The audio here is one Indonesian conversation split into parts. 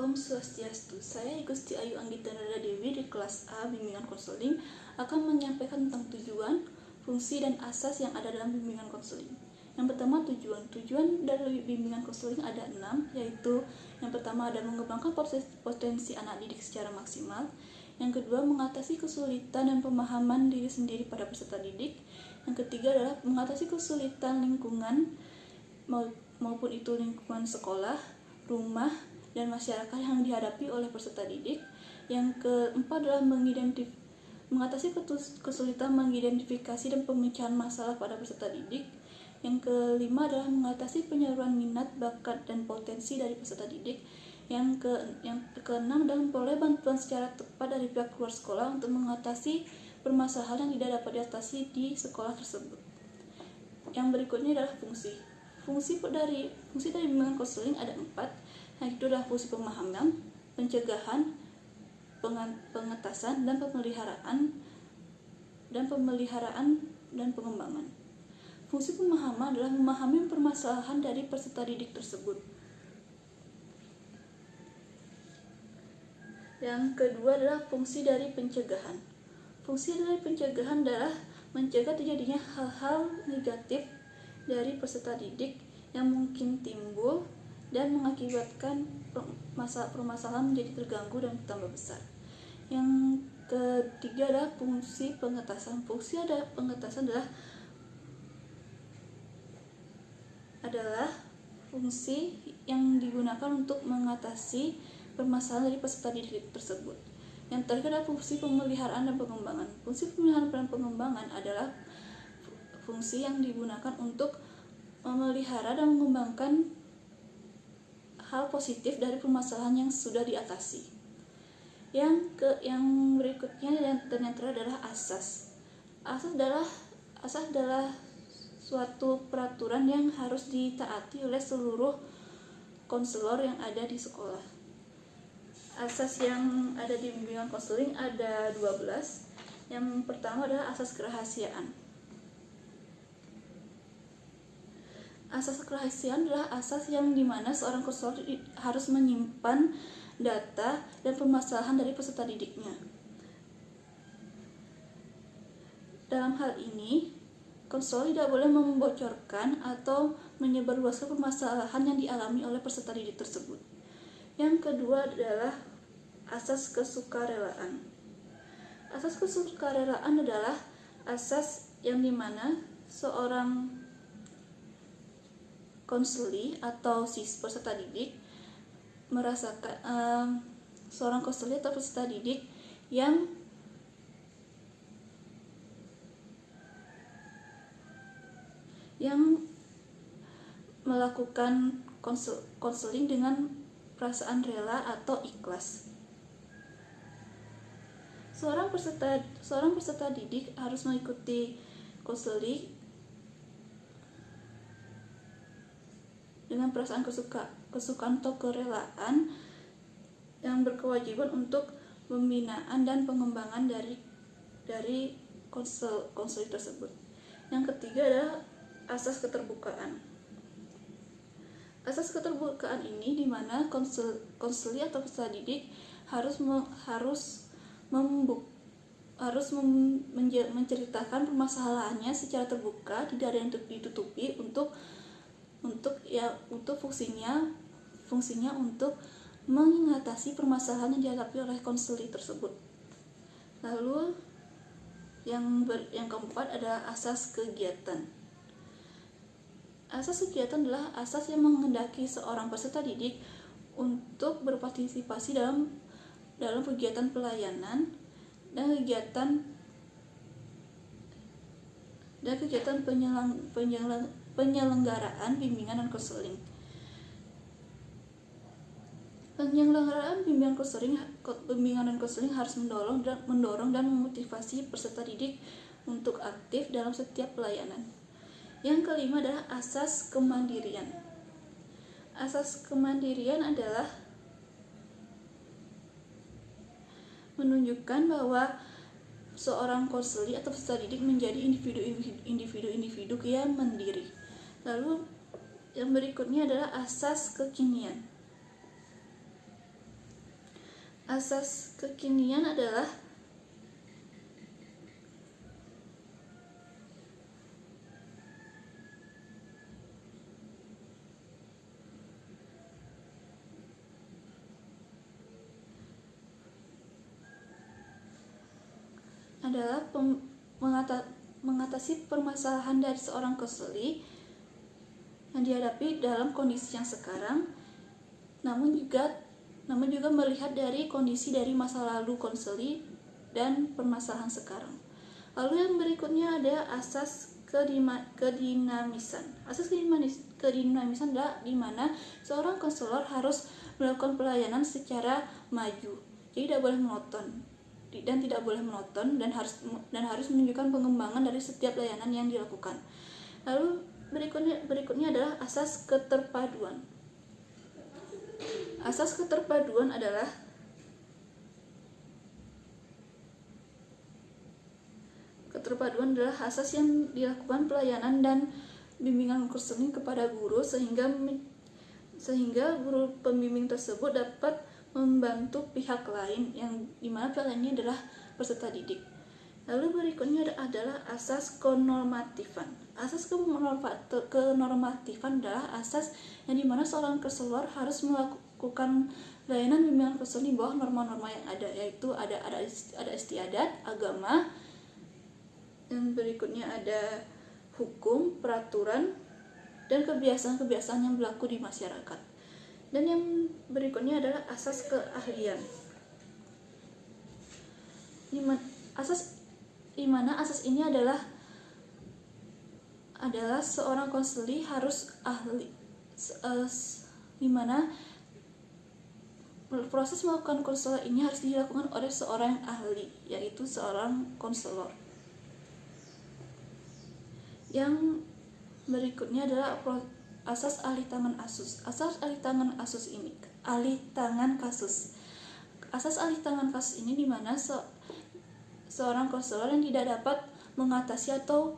Om Swastiastu. Saya Gusti Ayu Anggita Nada Dewi di kelas A Bimbingan Konseling akan menyampaikan tentang tujuan, fungsi, dan asas yang ada dalam bimbingan konseling. Yang pertama, tujuan. Tujuan dari bimbingan konseling ada 6, yaitu yang pertama ada mengembangkan potensi anak didik secara maksimal. Yang kedua, mengatasi kesulitan dan pemahaman diri sendiri pada peserta didik. Yang ketiga adalah mengatasi kesulitan lingkungan maupun itu lingkungan sekolah, rumah, dan masyarakat yang dihadapi oleh peserta didik. Yang keempat adalah mengatasi kesulitan mengidentifikasi dan pemecahan masalah pada peserta didik. Yang kelima adalah mengatasi penyaluran minat, bakat, dan potensi dari peserta didik. Yang keenam adalah memperoleh bantuan secara tepat dari pihak luar sekolah untuk mengatasi permasalahan yang tidak dapat diatasi di sekolah tersebut. Yang berikutnya adalah fungsi. Fungsi dari bimbingan konseling ada 4, yaitu adalah fungsi pemahaman, pencegahan, pengetasan, dan pengembangan. Fungsi pemahaman adalah memahami permasalahan dari peserta didik tersebut. Yang kedua adalah fungsi dari pencegahan. Fungsi dari pencegahan adalah mencegah terjadinya hal-hal negatif dari peserta didik yang mungkin timbul dan mengakibatkan permasalahan menjadi terganggu dan bertambah besar. Yang ketiga adalah fungsi pengetasan. Fungsi pengetasan adalah fungsi yang digunakan untuk mengatasi permasalahan dari peserta didik tersebut. Yang terakhir adalah fungsi pemeliharaan dan pengembangan. Fungsi pemeliharaan dan pengembangan adalah fungsi yang digunakan untuk memelihara dan mengembangkan hal positif dari permasalahan yang sudah diatasi. Yang berikutnya dan yang terakhir adalah asas. Asas adalah suatu peraturan yang harus ditaati oleh seluruh konselor yang ada di sekolah. Asas yang ada di bimbingan konseling ada 12. Yang pertama adalah asas kerahasiaan. Asas kerahasiaan adalah asas yang dimana seorang konselor harus menyimpan data dan permasalahan dari peserta didiknya. Dalam hal ini, konselor tidak boleh membocorkan atau menyebarluaskan permasalahan yang dialami oleh peserta didik tersebut. Yang kedua adalah asas kesukarelaan. Asas kesukarelaan adalah asas yang dimana seorang konseli atau peserta didik merasakan seorang konseli atau peserta didik yang melakukan konseling dengan perasaan rela atau ikhlas. Seorang peserta didik harus mengikuti konseling dengan perasaan kesukaan atau kerelaan yang berkewajiban untuk pembinaan dan pengembangan dari konseling tersebut. Yang ketiga adalah asas keterbukaan. Asas keterbukaan ini di mana konseli atau peserta didik harus menceritakan permasalahannya secara terbuka, tidak ada yang ditutupi untuk fungsinya untuk mengatasi permasalahan yang dihadapi oleh konseli tersebut. Lalu yang keempat adalah asas kegiatan. Asas kegiatan adalah asas yang menghendaki seorang peserta didik untuk berpartisipasi dalam kegiatan pelayanan dan kegiatan penyelenggaraan bimbingan dan konseling. Penyelenggaraan bimbingan dan konseling harus mendorong dan memotivasi peserta didik untuk aktif dalam setiap pelayanan. Yang kelima adalah asas kemandirian. Asas kemandirian adalah menunjukkan bahwa seorang konseli atau peserta didik menjadi individu yang mandiri. Lalu yang berikutnya adalah asas kekinian. asas kekinian adalah mengatasi permasalahan dari seorang konselor yang dihadapi dalam kondisi yang sekarang, namun juga melihat dari kondisi dari masa lalu konselor dan permasalahan sekarang. Lalu yang berikutnya ada asas kedinamisan. Asas kedinamisan adalah di mana seorang konselor harus melakukan pelayanan secara maju, jadi tidak boleh monoton dan harus menunjukkan pengembangan dari setiap layanan yang dilakukan. Lalu berikutnya adalah asas keterpaduan. Asas keterpaduan adalah asas yang dilakukan pelayanan dan bimbingan konseling kepada guru sehingga guru pembimbing tersebut dapat membantu pihak lain yang dimana pihak lainnya adalah peserta didik. Lalu berikutnya adalah asas kenormatifan. Asas kenormatifan adalah asas yang dimana seorang konselor harus melakukan layanan bimbingan konseling di bawah norma-norma yang ada, yaitu ada istiadat, agama, dan berikutnya ada hukum, peraturan, dan kebiasaan-kebiasaan yang berlaku di masyarakat. Dan yang berikutnya adalah asas keahlian. Di mana asas ini adalah seorang konselor harus ahli, di mana proses melakukan konselor ini harus dilakukan oleh seorang ahli, yaitu seorang konselor. Yang berikutnya adalah asas alih tangan kasus. Asas alih tangan kasus ini di mana seorang konselor yang tidak dapat mengatasi atau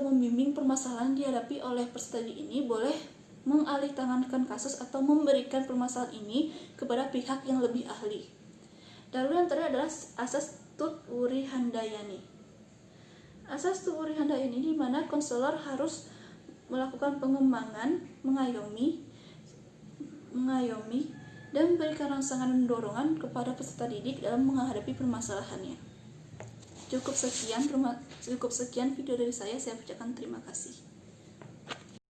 membimbing permasalahan dihadapi oleh peserta didik ini boleh mengalih tangankan kasus atau memberikan permasalahan ini kepada pihak yang lebih ahli. Lalu yang terakhir adalah asas tut wuri handayani. Asas tut wuri handayani di mana konselor harus melakukan pengembangan, mengayomi dan memberikan rangsangan dan dorongan kepada peserta didik dalam menghadapi permasalahannya. Cukup sekian video dari saya ucapkan terima kasih.